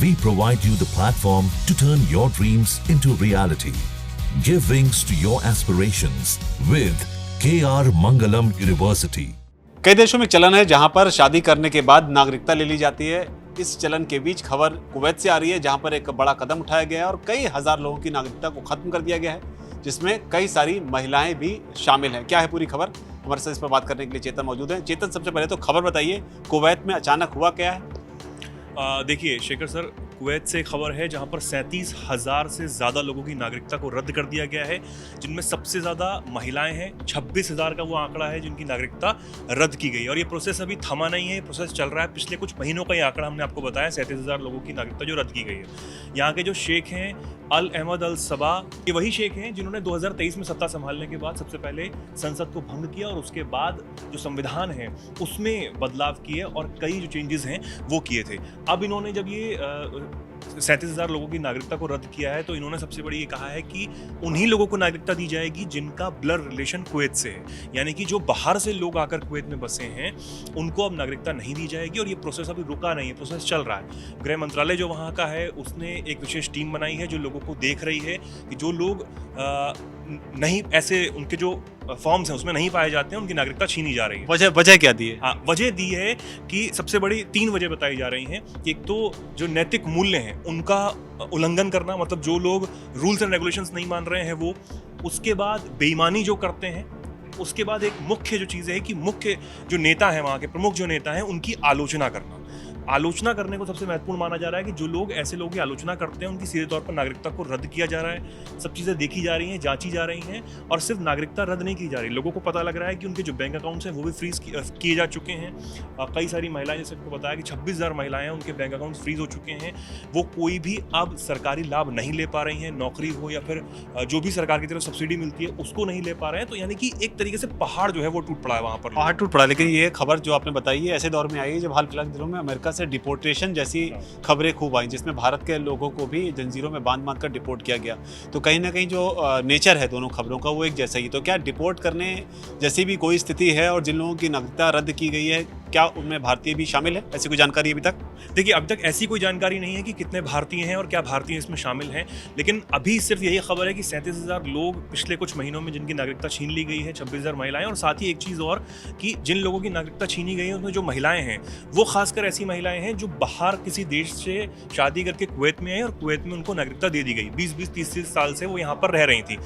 We provide you the platform to turn your dreams into reality. Give wings to your aspirations with KR Mangalam University. कई देशों में चलन है जहां पर शादी करने के बाद नागरिकता ले ली जाती है। इस चलन के बीच खबर कुवैत से आ रही है जहां पर एक बड़ा कदम उठाया गया है और कई हजार लोगों की नागरिकता को खत्म कर दिया गया है, जिसमें कई सारी महिलाएं भी शामिल हैं। क्या है पूरी खबर? हमारे साथ इस पर बात करने के लिए चेतन मौजूद है। चेतन, सबसे पहले तो खबर बताइए, कुवैत में अचानक हुआ क्या है? देखिए शेखर सर, कुवैत से खबर है जहां पर 37,000 से ज़्यादा लोगों की नागरिकता को रद्द कर दिया गया है, जिनमें सबसे ज़्यादा महिलाएं हैं। 26,000 का वो आंकड़ा है जिनकी नागरिकता रद्द की गई और ये प्रोसेस अभी थमा नहीं है, ये प्रोसेस चल रहा है। पिछले कुछ महीनों का ये आंकड़ा हमने आपको बताया, 37,000 लोगों की नागरिकता जो रद्द की गई है। यहाँ के जो शेख हैं अल अहमद अल सबा, ये वही शेख हैं जिन्होंने 2023 में सत्ता संभालने के बाद सबसे पहले संसद को भंग किया और उसके बाद जो संविधान है उसमें बदलाव किए और कई जो चेंजेस हैं वो किए थे। अब इन्होंने जब ये 37,000 लोगों की नागरिकता को रद्द किया है तो इन्होंने सबसे बड़ी ये कहा है कि उन्हीं लोगों को नागरिकता दी जाएगी जिनका ब्लड रिलेशन कुवैत से है, यानी कि जो बाहर से लोग आकर कुवैत में बसे हैं उनको अब नागरिकता नहीं दी जाएगी। और ये प्रोसेस अभी रुका नहीं है, प्रोसेस चल रहा है। गृह मंत्रालय जो वहाँ का है उसने एक विशेष टीम बनाई है जो लोगों को देख रही है कि जो लोग नहीं, ऐसे उनके जो फॉर्म्स हैं उसमें नहीं पाए जाते हैं, उनकी नागरिकता छीनी जा रही है। वजह क्या दी है? हाँ, वजह दी है कि सबसे बड़ी 3 वजह बताई जा रही हैं। एक तो जो नैतिक मूल्य हैं उनका उल्लंघन करना, मतलब जो लोग रूल्स एंड रेगुलेशंस नहीं मान रहे हैं वो। उसके बाद बेईमानी जो करते हैं। उसके बाद एक मुख्य जो चीज़ है कि मुख्य जो नेता हैं, वहाँ के प्रमुख जो नेता हैं, उनकी आलोचना करना। आलोचना करने को सबसे महत्वपूर्ण माना जा रहा है कि जो लोग ऐसे लोगों की आलोचना करते हैं उनकी सीधे तौर पर नागरिकता को रद्द किया जा रहा है। सब चीज़ें देखी जा रही हैं, जांची जा रही हैं और सिर्फ नागरिकता रद्द नहीं की जा रही। लोगों को पता लग रहा है कि उनके जो बैंक अकाउंट्स हैं वो भी फ्रीज किए जा चुके हैं। कई सारी महिलाएं, जैसे आपको बताया कि 26,000 महिलाएं हैं, उनके बैंक अकाउंट्स फ्रीज हो चुके हैं। वो कोई भी अब सरकारी लाभ नहीं ले पा रही हैं, नौकरी हो या फिर जो भी सरकार की तरफ सब्सिडी मिलती है उसको नहीं ले पा रहे हैं। तो यानी कि एक तरीके से पहाड़ जो है वो टूट पड़ा है वहाँ पर। पहाड़ टूट पड़ा। लेकिन ये खबर जो आपने बताई है ऐसे दौर में आई है जब हाल फिलहाल दिनों में अमेरिका से डिपोर्टेशन जैसी खबरें खूब आई, जिसमें भारत के लोगों को भी जंजीरों में बांध कर डिपोर्ट किया गया। तो कहीं ना कहीं जो नेचर है दोनों खबरों का वो एक जैसा ही। तो क्या डिपोर्ट करने जैसी भी कोई स्थिति है और जिन लोगों की नागरिकता रद्द की गई है, क्या उनमें भारतीय भी शामिल है? ऐसी कोई जानकारी अभी तक? देखिए, अब तक ऐसी कोई जानकारी नहीं है कि कितने भारतीय हैं और क्या भारतीय इसमें शामिल हैं। लेकिन अभी सिर्फ यही खबर है कि 37,000 लोग पिछले कुछ महीनों में जिनकी नागरिकता छीन ली गई है, 26,000 महिलाएं। और साथ ही एक चीज़ और कि जिन लोगों की नागरिकता छीनी गई है उसमें जो महिलाएं हैं वो खासकर ऐसी महिलाएं हैं जो बाहर किसी देश से शादी करके कुवैत में आई और कुवैत में उनको नागरिकता दे दी गई। 20-20, 30-30 साल से वो यहाँ पर रह रही थी।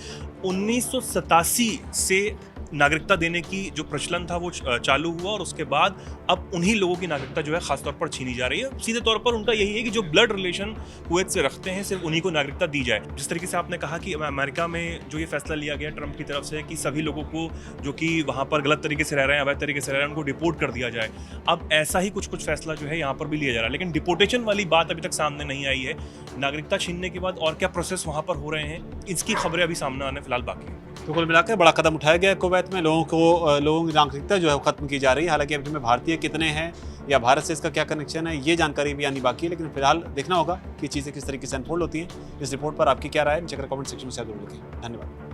1987 से नागरिकता देने की जो प्रचलन था वो चालू हुआ और उसके बाद अब उन्हीं लोगों की नागरिकता जो है खासतौर पर छीनी जा रही है। सीधे तौर पर उनका यही है कि जो ब्लड रिलेशन कुवैत से रखते हैं सिर्फ उन्हीं को नागरिकता दी जाए। जिस तरीके से आपने कहा कि अमेरिका में जो ये फैसला लिया गया ट्रंप की तरफ से कि सभी लोगों को जो कि वहाँ पर गलत तरीके से रह रहे हैं, अवैध तरीके से रह रहे हैं, उनको डिपोर्ट कर दिया जाए। अब ऐसा ही कुछ फैसला जो है यहाँ पर भी लिया जा रहा है। लेकिन डिपोर्टेशन वाली बात अभी तक सामने नहीं आई है। नागरिकता छीनने के बाद और क्या प्रोसेस वहाँ पर हो रहे हैं, इसकी खबरें अभी सामने आने फिलहाल बाकी है। तो कुल मिलाकर बड़ा कदम उठाया गया है कुवैत में। लोगों की नागरिकता जो है वो खत्म की जा रही है। हालांकि अभी में भारतीय कितने हैं या भारत से इसका क्या कनेक्शन है ये जानकारी भी आनी बाकी है, लेकिन फिलहाल देखना होगा कि चीज़ें किस तरीके से अनफोल्ड होती हैं। इस रिपोर्ट पर आपकी क्या राय है? नीचे कमेंट सेक्शन में शेयर जरूर लिखें। धन्यवाद।